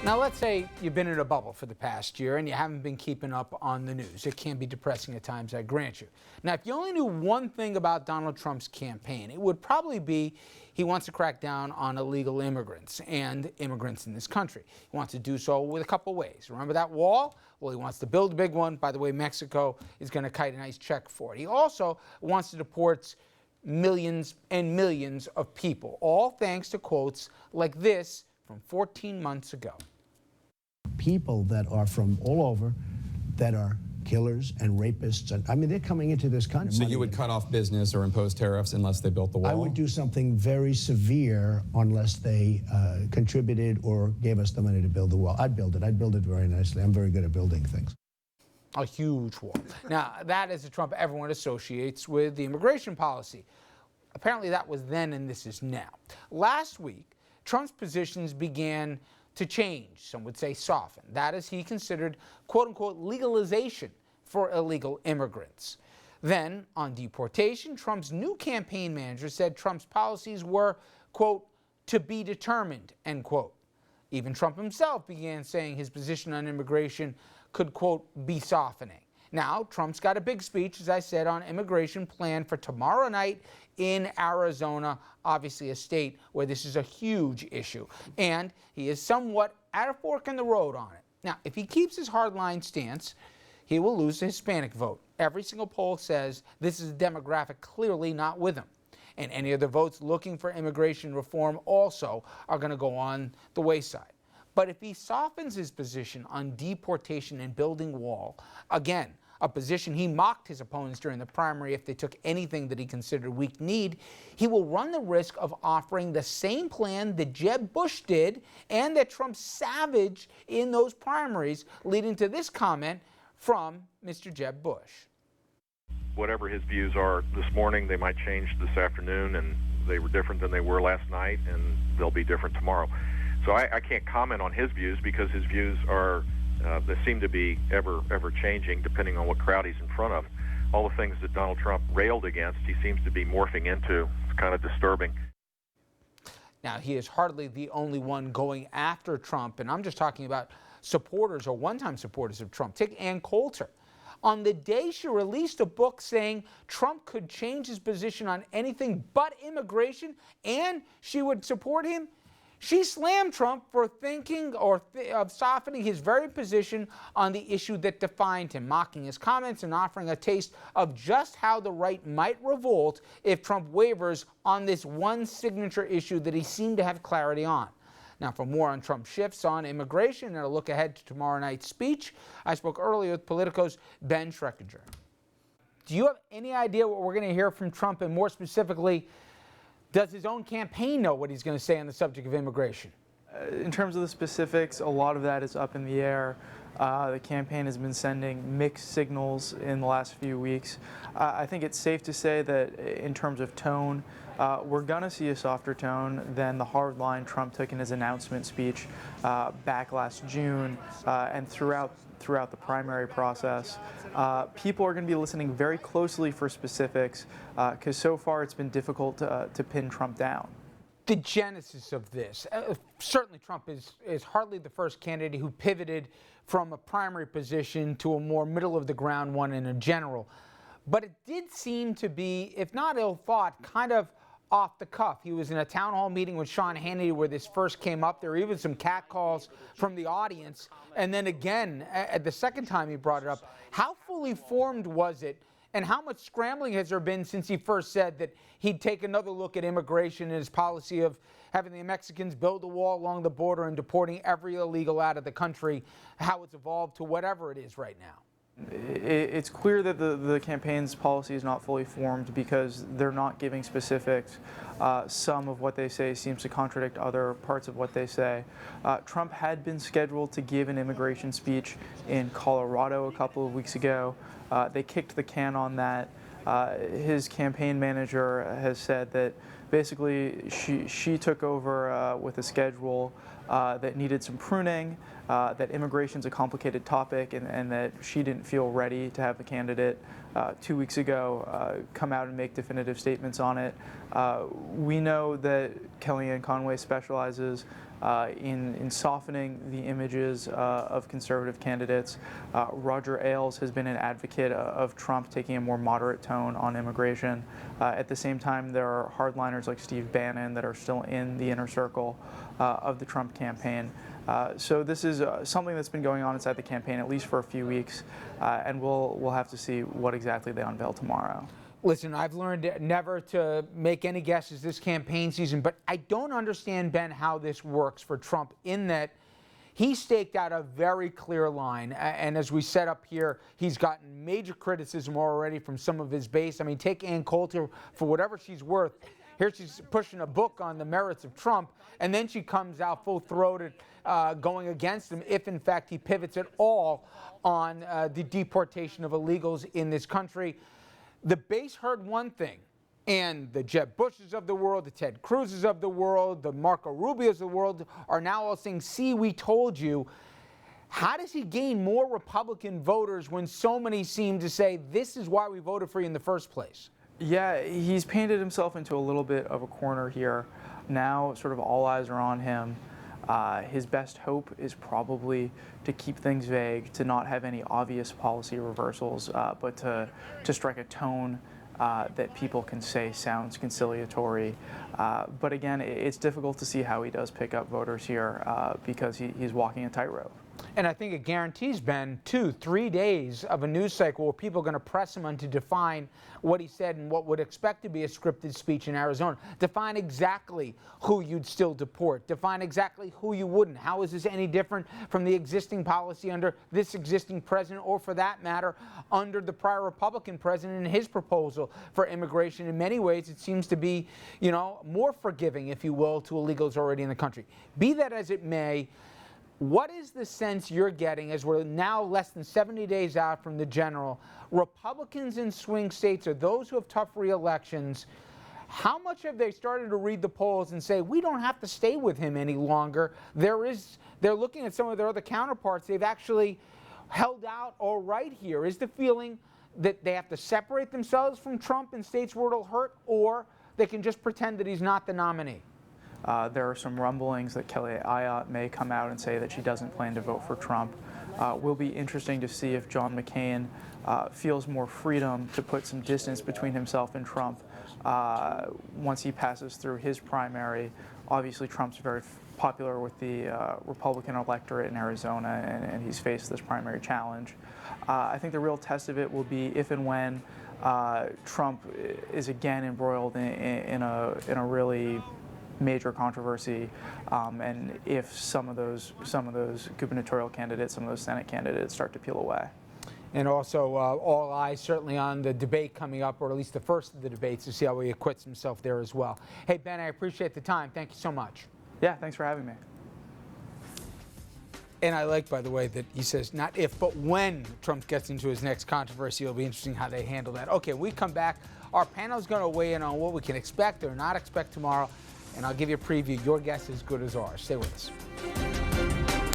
Now, let's say you've been in a bubble for the past year and you haven't been keeping up on the news. It can be depressing at times, I grant you. Now, if you only knew one thing about Donald Trump's campaign, it would probably be he wants to crack down on illegal immigrants and immigrants in this country. He wants to do so with a couple ways. Remember that wall? Well, he wants to build a big one. By the way, Mexico is going to kite a nice check for it. He also wants to deport millions and millions of people, all thanks to quotes like this from 14 months ago. People that are from all over that are killers and rapists, and I mean, they're coming into this country. So you would cut off business or impose tariffs unless they built the wall? I would do something very severe unless they contributed or gave us the money to build the wall. I'd build it. I'd build it very nicely. I'm very good at building things. A huge wall. Now, that is the Trump everyone associates with the immigration policy. Apparently that was then and this is now. Last week, Trump's positions began to change, some would say soften. That is, he considered quote-unquote legalization for illegal immigrants. Then, on deportation, Trump's new campaign manager said Trump's policies were, quote, to be determined, end quote. Even Trump himself began saying his position on immigration could, quote, be softening. Now, Trump's got a big speech, as I said, on immigration planned for tomorrow night in Arizona, obviously a state where this is a huge issue. And he is somewhat at a fork in the road on it. Now, if he keeps his hardline stance, he will lose the Hispanic vote. Every single poll says this is a demographic clearly not with him. And any of the votes looking for immigration reform also are going to go on the wayside. But if he softens his position on deportation and building wall, again, a position he mocked his opponents during the primary if they took anything that he considered weak-kneed, he will run the risk of offering the same plan that Jeb Bush did and that Trump savaged in those primaries, leading to this comment from Mr. Jeb Bush. Whatever his views are this morning, they might change this afternoon, and they were different than they were last night, and they'll be different tomorrow. So I can't comment on his views because his views are they seem to be ever changing depending on what crowd he's in front of. All the things that Donald Trump railed against, he seems to be morphing into. It's kind of disturbing. Now, he is hardly the only one going after Trump, and I'm just talking about supporters or one-time supporters of Trump. Take Ann Coulter. On the day she released a book saying Trump could change his position on anything but immigration and she would support him, she slammed Trump for thinking of softening his very position on the issue that defined him, mocking his comments and offering a taste of just how the right might revolt if Trump wavers on this one signature issue that he seemed to have clarity on. Now, for more on Trump's shifts on immigration and a look ahead to tomorrow night's speech, I spoke earlier with Politico's Ben Schreckinger. Do you have any idea what we're going to hear from Trump, and more specifically, does his own campaign know what he's going to say on the subject of immigration? In terms of the specifics, a lot of that is up in the air. The campaign has been sending mixed signals in the last few weeks. I think it's safe to say that in terms of tone, we're going to see a softer tone than the hard line Trump took in his announcement speech back last June and throughout the primary process. People are going to be listening very closely for specifics because so far it's been difficult to pin Trump down. The genesis of this, certainly Trump is hardly the first candidate who pivoted from a primary position to a more middle-of-the-ground one in a general. But it did seem to be, if not ill-thought, kind of off the cuff. He was in a town hall meeting with Sean Hannity where this first came up. There were even some catcalls from the audience. And then again, at the second time he brought it up, how fully formed was it? And how much scrambling has there been since he first said that he'd take another look at immigration and his policy of having the Mexicans build a wall along the border and deporting every illegal out of the country, how it's evolved to whatever it is right now? It's clear that the campaign's policy is not fully formed because they're not giving specifics. Some of what they say seems to contradict other parts of what they say. Trump had been scheduled to give an immigration speech in Colorado a couple of weeks ago. They kicked the can on that. His campaign manager has said that basically she took over with a schedule that needed some pruning, that immigration's a complicated topic, and that she didn't feel ready to have the candidate 2 weeks ago come out and make definitive statements on it. We know that Kellyanne Conway specializes in softening the images of conservative candidates. Roger Ailes has been an advocate of Trump taking a more moderate tone on immigration. At the same time, there are hardliners like Steve Bannon that are still in the inner circle of the Trump campaign. So this is something that's been going on inside the campaign at least for a few weeks, and we'll have to see what exactly they unveil tomorrow. Listen, I've learned never to make any guesses this campaign season, but I don't understand, Ben, how this works for Trump in that he staked out a very clear line. And as we set up here, he's gotten major criticism already from some of his base. I mean, take Ann Coulter for whatever she's worth. Here she's pushing a book on the merits of Trump, and then she comes out full-throated going against him if, in fact, he pivots at all on the deportation of illegals in this country. The base heard one thing, and the Jeb Bushes of the world, the Ted Cruzes of the world, the Marco Rubios of the world are now all saying, see, we told you. How does he gain more Republican voters when so many seem to say this is why we voted for you in the first place? Yeah, he's painted himself into a little bit of a corner here. Now sort of all eyes are on him. His best hope is probably to keep things vague, to not have any obvious policy reversals, but to strike a tone that people can say sounds conciliatory. But again, it's difficult to see how he does pick up voters here because he's walking a tightrope. And I think it guarantees, Ben, 2-3 days of a news cycle where people are going to press him on to define what he said and what would expect to be a scripted speech in Arizona. Define exactly who you'd still deport. Define exactly who you wouldn't. How is this any different from the existing policy under this existing president, or for that matter, under the prior Republican president and his proposal for immigration? In many ways, it seems to be, you know, more forgiving, if you will, to illegals already in the country. Be that as it may, what is the sense you're getting as we're now less than 70 days out from the general? Republicans in swing states, or those who have tough re-elections, how much have they started to read the polls and say, we don't have to stay with him any longer? They're looking at some of their other counterparts. They've actually held out all right here. Is the feeling that they have to separate themselves from Trump in states where it'll hurt, or they can just pretend that he's not the nominee? There are some rumblings that Kelly Ayotte may come out and say that she doesn't plan to vote for Trump. Will be interesting to see if John McCain feels more freedom to put some distance between himself and Trump once he passes through his primary. Obviously, Trump's very popular with the Republican electorate in Arizona, and he's faced this primary challenge. I think the real test of it will be if and when Trump is again embroiled in a really major controversy, and if some of those gubernatorial candidates, some of those Senate candidates start to peel away. And also all eyes certainly on the debate coming up, or at least the first of the debates, to see how he acquits himself there as well. Hey, Ben, I appreciate the time. Thank you so much. Yeah, thanks for having me. And I like, by the way, that he says not if, but when Trump gets into his next controversy. It'll be interesting how they handle that. Okay, we come back. Our panel is going to weigh in on what we can expect or not expect tomorrow, and I'll give you a preview. Your guess is as good as ours. Stay with us.